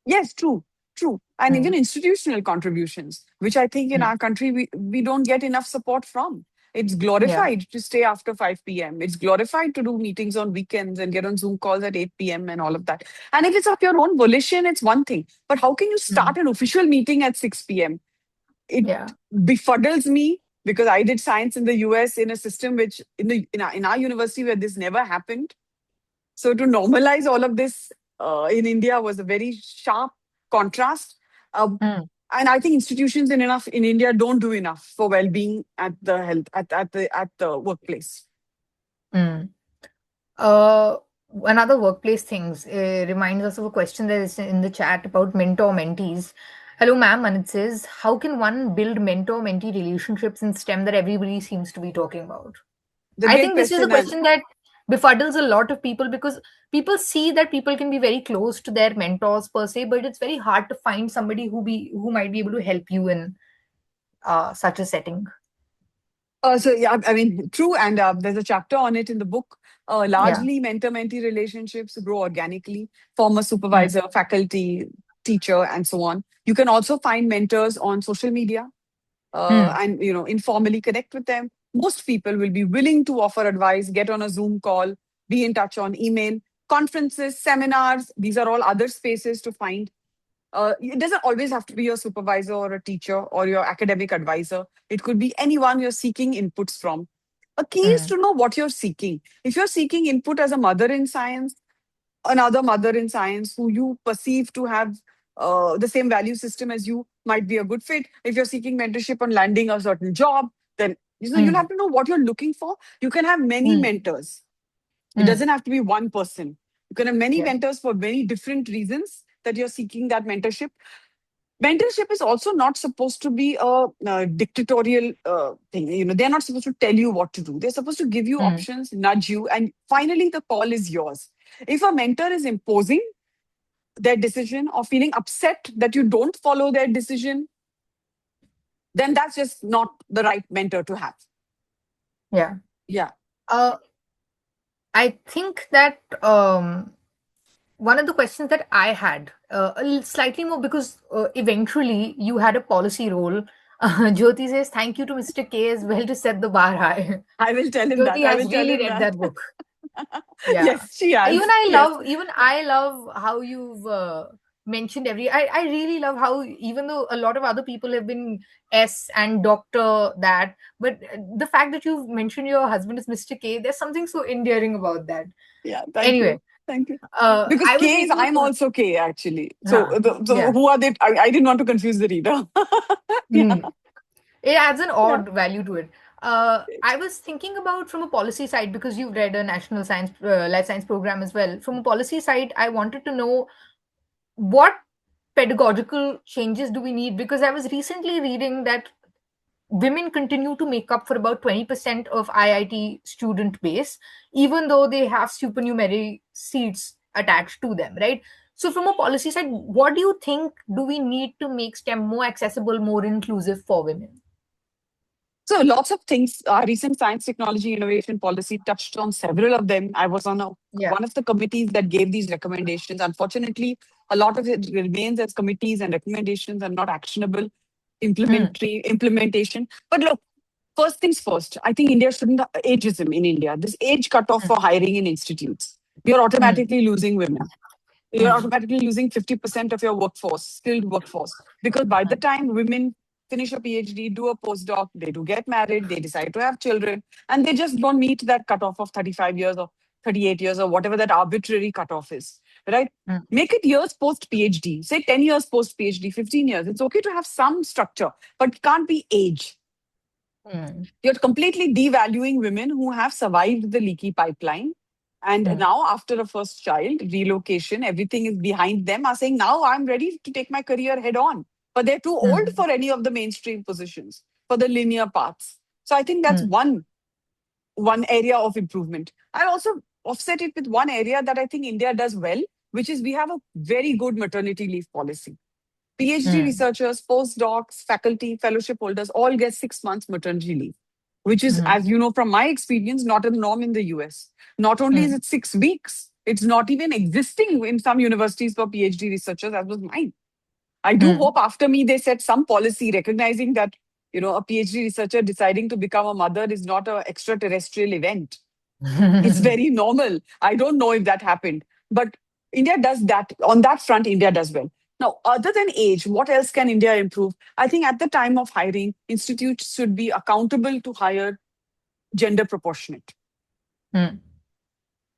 Yes, true, true. And even Mm, institutional contributions, which I think in mm, our country we don't get enough support from. It's yeah. glorified to stay after 5 p.m. It's glorified to do meetings on weekends and get on Zoom calls at 8 p.m. and all of that. And if it's of your own volition, it's one thing. But how can you Mm, start an official meeting at 6 p.m.? It yeah. befuddles me because I did science in the US in a system which in our university where this never happened. So to normalize all of this in India was a very sharp contrast. Uh, Mm, and I think institutions in India don't do enough for well-being at the health at the workplace. mm. Uh, Another workplace things reminds us of a question that is in the chat about mentor mentees. Hello, ma'am, and it says, how can one build mentor mentee relationships in STEM that everybody seems to be talking about? The I great think this is a question, and question that befuddles a lot of people because people see that people can be very close to their mentors per se, but it's very hard to find somebody who might be able to help you in such a setting. so yeah, I mean, true. And there's a chapter on it in the book. Yeah. Largely, mentor-mentee relationships grow organically. Former Mm, supervisor, faculty, teacher, and so on. You can also find mentors on social media mm, and informally connect with them. Most people will be willing to offer advice, get on a Zoom call, be in touch on email, conferences, seminars. These are all other spaces to find. It doesn't always have to be your supervisor or a teacher or your academic advisor. It could be anyone you're seeking inputs from. A key is mm, to know what you're seeking. If you're seeking input as a mother in science, another mother in science who you perceive to have the same value system as you might be a good fit. If you're seeking mentorship on landing a certain job, then you'll mm, have to know what you're looking for. You can have many mm, mentors. It mm. doesn't have to be one person. You can have many Yeah. mentors for many different reasons that you're seeking that mentorship. Mentorship is also not supposed to be a dictatorial thing. They're not supposed to tell you what to do. They're supposed to give you Mm, options, nudge you, and finally the call is yours. If a mentor is imposing their decision or feeling upset that you don't follow their decision, then that's just not the right mentor to have. yeah. Yeah. Uh, I think that one of the questions that I had, slightly more because eventually you had a policy role. Jyoti says, thank you to Mr. K as well to set the bar high. I will tell him that. Jyoti I has will tell really him read that. that book. Yeah. Yes, she has. Yes. Even I love how you've mentioned I really love how even though a lot of other people have been S and Doctor that, but the fact that you've mentioned your husband is Mr. K, there's something so endearing about that. Yeah. Thank you. Anyway, Thank you. Because I was K is, thinking I'm about, also K actually. So, huh, so yeah. who are they? I didn't want to confuse the reader. Yeah. Hmm. It adds an Yeah. odd value to it. I was thinking about from a policy side because you've read a national science life science program as well. From a policy side, I wanted to know what pedagogical changes do we need because I was recently reading that women continue to make up for about 20% of IIT student base even though they have supernumerary seats attached to them, right? So from a policy side, what do you think do we need to make STEM more accessible, more inclusive for women? So lots of things. Our recent science, technology, innovation policy touched on several of them. I was on Yeah. one of the committees that gave these recommendations. Unfortunately, a lot of it remains as committees and recommendations and not actionable Hmm. implementation. But look, first things first. I think India shouldn't ageism in India. This age cutoff Hmm. for hiring in institutes. You're Hmm. automatically losing women. You're Hmm. automatically losing 50% of your workforce, skilled workforce. Because by the time women finish a PhD, do a postdoc, they do get married, they decide to have children, and they just don't meet that cutoff of 35 years or 38 years or whatever that arbitrary cutoff is, right? Hmm. Make it years post PhD, say 10 years post PhD, 15 years. It's okay to have some structure, but it can't be age. Hmm. You're completely devaluing women who have survived the leaky pipeline. And Hmm. now, after a first child, relocation, everything is behind them, are saying, now I'm ready to take my career head on. But they're too old Hmm. for any of the mainstream positions, for the linear paths. So I think that's Hmm. one area of improvement. I also offset it with one area that I think India does well, which is we have a very good maternity leave policy. PhD Mm. researchers, postdocs, faculty, fellowship holders all get 6 months maternity leave, which is, Mm. as you know from my experience, not a norm in the US. Not only is Mm. it 6 weeks, it's not even existing in some universities for PhD researchers, as was mine. I do Mm. hope after me they set some policy recognizing that, a PhD researcher deciding to become a mother is not an extraterrestrial event. It's very normal. I don't know if that happened, but India does that. On that front, India does well. Now, other than age, what else can India improve? I think at the time of hiring, institutes should be accountable to hire gender proportionate, Mm.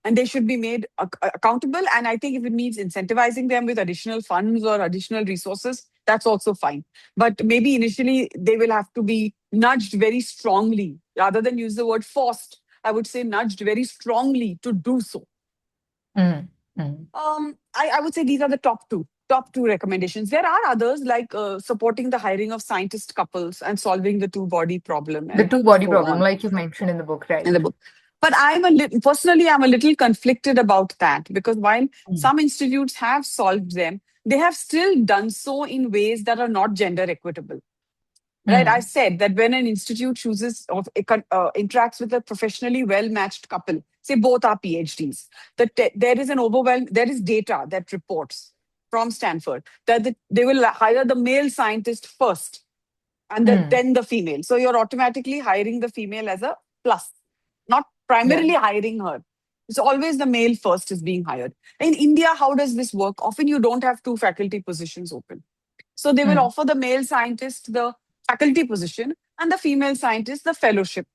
and they should be made accountable. And I think if it means incentivizing them with additional funds or additional resources, that's also fine. But maybe initially they will have to be nudged very strongly rather than use the word forced. I would say nudged very strongly to do so. Mm. Mm. I would say these are the top two recommendations. There are others like supporting the hiring of scientist couples and solving the two body problem The and two body so problem, on like you've mentioned in the book, in the right? book. But personally, I'm a little conflicted about that because while Mm. some institutes have solved them, they have still done so in ways that are not gender equitable. Right? I Mm. said that when an institute chooses or interacts with a professionally well matched couple, say both are PhDs, there is data that reports from Stanford that they will hire the male scientist first and Mm. then the female. So you're automatically hiring the female as a plus, not Yeah. primarily hiring her. It's always the male first is being hired. In India, how does this work? Often you don't have two faculty positions open. So they will Mm. offer the male scientist the faculty position and the female scientist the fellowship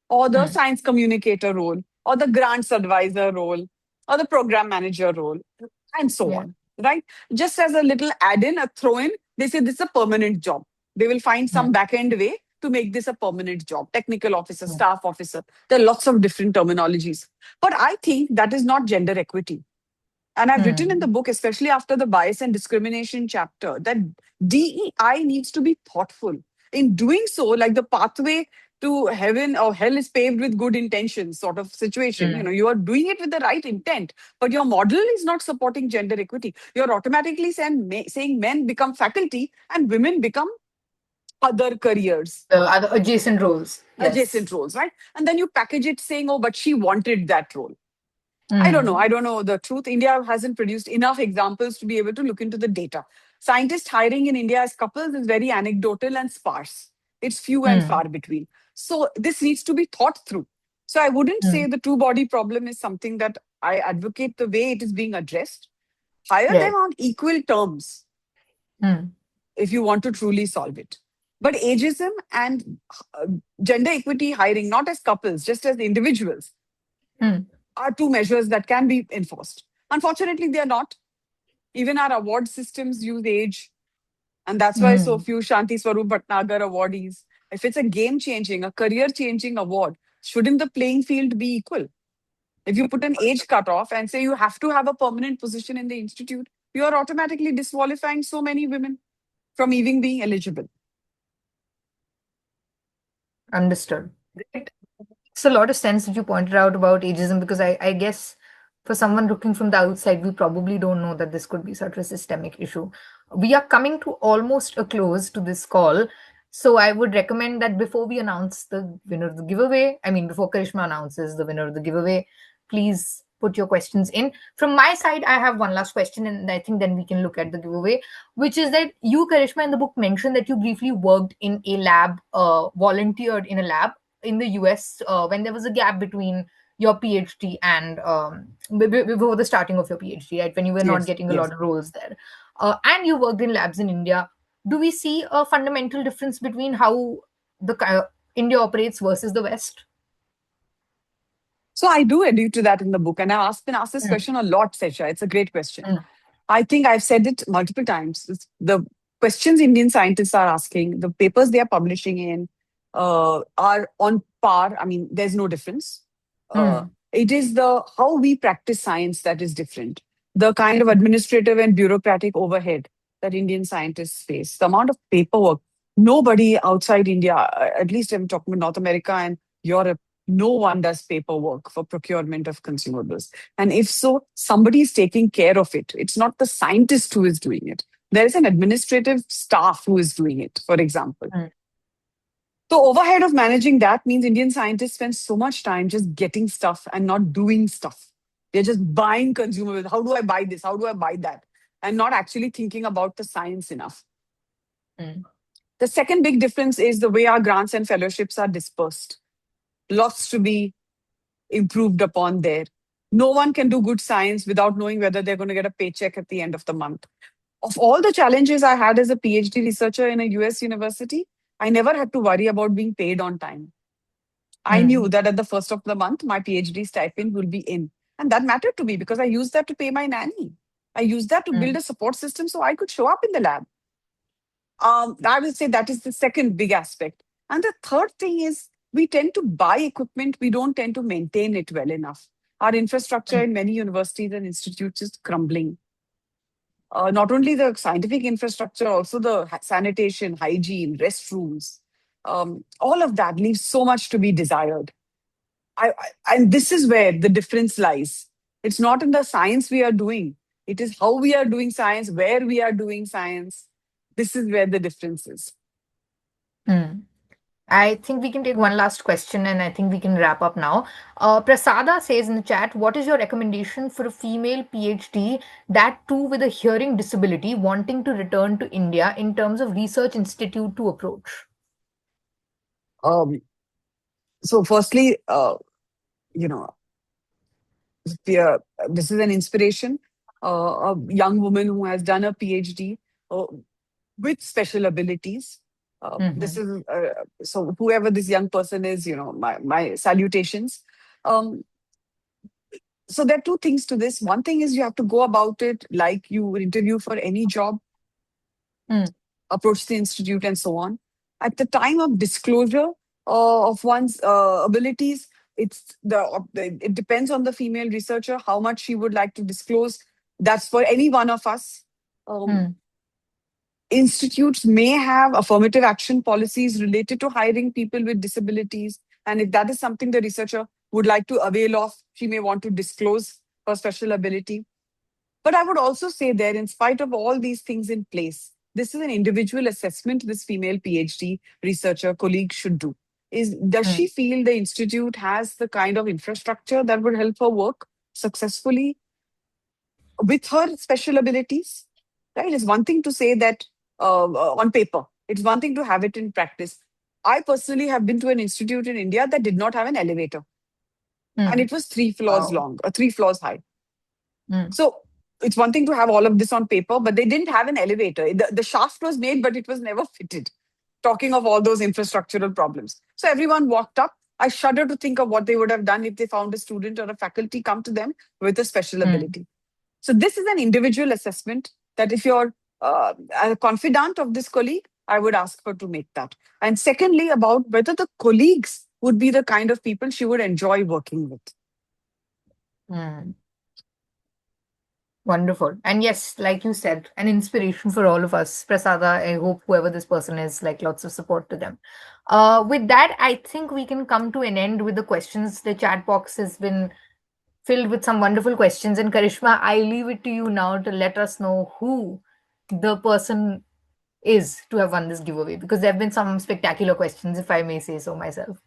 or the Mm. science communicator role or the grants advisor role or the program manager role and so Yeah. on. Right? Just as a little add in, a throw in, they say this is a permanent job. They will find Mm. some back end way to make this a permanent job. Technical officer, Mm. staff officer. There are lots of different terminologies. But I think that is not gender equity. And I've written in the Mm. book, especially after the bias and discrimination chapter, that DEI needs to be thoughtful. In doing so, like the pathway to heaven or hell is paved with good intentions sort of situation. Mm. You are doing it with the right intent, but your model is not supporting gender equity. You're automatically saying men become faculty and women become other careers, The other adjacent roles. Yes. adjacent roles, right? And then you package it saying, oh, but she wanted that role. I don't know. Mm. I don't know the truth. India hasn't produced enough examples to be able to look into the data. Scientist hiring in India as couples is very anecdotal and sparse. It's few and Mm. far between. So this needs to be thought through. So I wouldn't say Mm. the two body problem is something that I advocate the way it is being addressed. Hire them Right. on equal terms Mm. if you want to truly solve it. But ageism and uh, gender equity hiring, not as couples, just as individuals, Mm. are two measures that can be enforced. Unfortunately, they are not. Even our award systems use age. And that's why so Mm. few Shanti Swarup Bhatnagar awardees. If it's a game changing, a career changing award, shouldn't the playing field be equal? If you put an age cutoff and say you have to have a permanent position in the institute, you are automatically disqualifying so many women from even being eligible. Understood. Right. Makes a lot of sense that you pointed out about ageism because I guess for someone looking from the outside, we probably don't know that this could be such a systemic issue. We are coming to almost a close to this call. So I would recommend that before we announce the winner of the giveaway, I mean, before Karishma announces the winner of the giveaway, please put your questions in. From my side, I have one last question, and I think then we can look at the giveaway, which is that you, Karishma, in the book mentioned that you briefly worked in a lab, volunteered in a lab in the US when there was a gap between your PhD and before the starting of your PhD, right? When you were not Yes, getting a yes. lot of roles there. And you worked in labs in India. Do we see a fundamental difference between how India operates versus the West? So I do allude to that in the book. And been asked this Mm. question a lot, Sesha. It's a great question. Mm. I think I've said it multiple times. The questions Indian scientists are asking, the papers they are publishing in, are on par. I mean, there's no difference. Uh, Mm. it is the how we practice science that is different. The kind of administrative and bureaucratic overhead that Indian scientists face, the amount of paperwork. Nobody outside India, at least I'm talking about North America and Europe, no one does paperwork for procurement of consumables. And if so, somebody is taking care of it. It's not the scientist who is doing it. There is an administrative staff who is doing it, for example. Mm. The overhead of managing that means Indian scientists spend so much time just getting stuff and not doing stuff. They're just buying consumables. How do I buy this? How do I buy that? And not actually thinking about the science enough. Mm. The second big difference is the way our grants and fellowships are dispersed. Lots to be improved upon there. No one can do good science without knowing whether they're going to get a paycheck at the end of the month. Of all the challenges I had as a PhD researcher in a US university, I never had to worry about being paid on time. I Mm. knew that at the first of the month, my PhD stipend will be in. And that mattered to me because I used that to pay my nanny. I used that to build Mm. a support system so I could show up in the lab. I will say that is the second big aspect. And the third thing is we tend to buy equipment, we don't tend to maintain it well enough. Our infrastructure Mm. in many universities and institutes is crumbling. Not only the scientific infrastructure, also the sanitation, hygiene, restrooms, all of that leaves so much to be desired. And this is where the difference lies. It's not in the science we are doing, it is how we are doing science, where we are doing science. This is where the difference is. Mm. I think we can take one last question and I think we can wrap up now. Prasada says in the chat, what is your recommendation for a female PhD, that too with a hearing disability, wanting to return to India in terms of research institute to approach? Um, so, firstly, you know, this is an inspiration. A young woman who has done a PhD uh, with special abilities. This Mm-hmm. is so whoever this young person is, my salutations. Um, so there are two things to this. One thing is you have to go about it like you would interview for any job, Mm. approach the institute, and so on. At the time of disclosure of one's abilities, it depends on the female researcher how much she would like to disclose. That's for any one of us. Um, Mm. Institutes may have affirmative action policies related to hiring people with disabilities. And if that is something the researcher would like to avail of, she may want to disclose her special ability. But I would also say there, in spite of all these things in place, this is an individual assessment this female PhD researcher colleague should do. Does Mm. she feel the institute has the kind of infrastructure that would help her work successfully with her special abilities? Right? It's one thing to say that on paper. It's one thing to have it in practice. I personally have been to an institute in India that did not have an elevator, and Mm. it was 3 floors Wow. long, or 3 floors high. Mm. So it's one thing to have all of this on paper, but they didn't have an elevator. The shaft was made, but it was never fitted. Talking of all those infrastructural problems. So everyone walked up. I shudder to think of what they would have done if they found a student or a faculty come to them with a special Mm. ability. So this is an individual assessment that if you're a confidant of this colleague, I would ask her to make that. And secondly, about whether the colleagues would be the kind of people she would enjoy working with. Mm. Wonderful. And yes, like you said, an inspiration for all of us. Prasada, I hope whoever this person is, like lots of support to them. With that, I think we can come to an end with the questions. The chat box has been filled with some wonderful questions. And Karishma, I leave it to you now to let us know who the person is to have won this giveaway, because there have been some spectacular questions, if I may say so myself.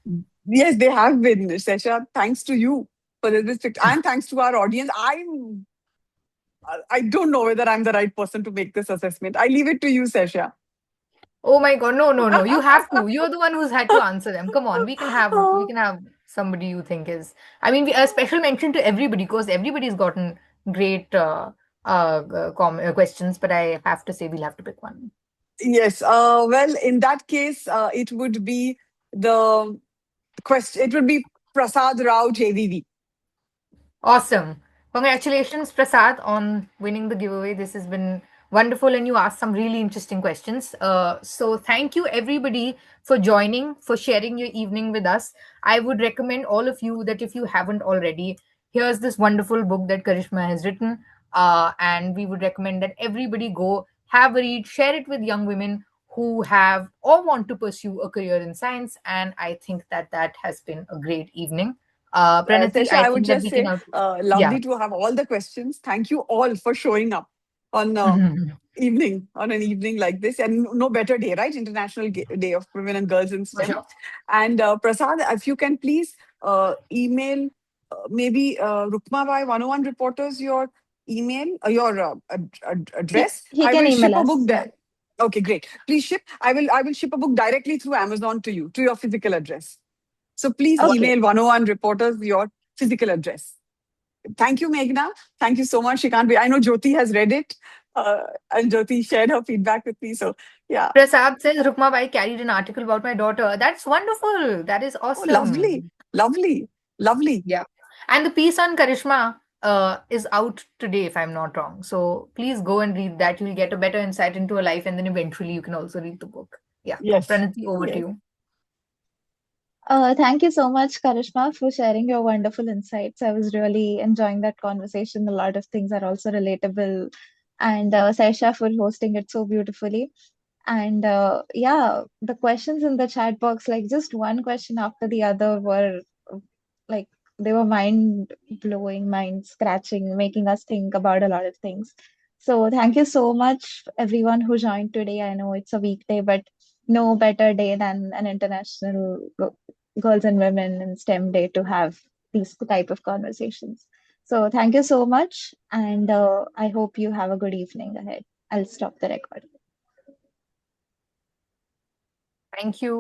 Yes, they have been, Sesha. Thanks to you for this, and thanks to our audience. I don't know whether I'm the right person to make this assessment. I leave it to you, Sesha. Oh my God, no, no, no. You have to. You're the one who's had to answer them. Come on, we can have somebody you think is. I mean, a special mention to everybody because everybody's gotten great questions, but I have to say we'll have to pick one. Yes. Well, in that case, it would be the question. It would be Prasad Rao JVV. Awesome. Congratulations, Prasad, on winning the giveaway. This has been wonderful, and you asked some really interesting questions. So, thank you, everybody, for joining, for sharing your evening with us. I would recommend all of you that if you haven't already, here's this wonderful book that Karishma has written. And we would recommend that everybody go have a read, share it with young women who have or want to pursue a career in science. And I think that that has been a great evening. Pranati, Sesha, I I would think that just we can say, now. Yeah. lovely to have all the questions. Thank you all for showing up on on an evening like this, and no better day, right? International Day of Women and Girls in For STEM. sure. And Prasad, if you can please email maybe Rukmabai 101 reporters your email, address. He I can will ship email a book us. there. Okay, great. Please ship. I will ship a book directly through Amazon to your physical address. So please Okay. email 101 reporters your physical address. Thank you, Meghna. Thank you so much. She can't be. I know Jyoti has read it, and Jyoti shared her feedback with me. So yeah. Prasad says Rukmabai carried an article about my daughter. That's wonderful. That is Oh, lovely, awesome. lovely, lovely. Yeah. And the piece on Karishma is out today, if I'm not wrong. So please go and read that. You'll get a better insight into her life, and then eventually you can also read the book. Yeah. Yes, Pranati, over to yes, you. Thank you so much, Karishma, for sharing your wonderful insights. I was really enjoying that conversation. A lot of things are also relatable. And Saisha for hosting it so beautifully. And yeah, the questions in the chat box, like just one question after the other, were like they were mind blowing, mind scratching, making us think about a lot of things. So thank you so much, everyone who joined today. I know it's a weekday, but no better day than an International Girls and Women in STEM Day to have these type of conversations. So thank you so much, and I hope you have a good evening ahead. I'll stop the recording. Thank you.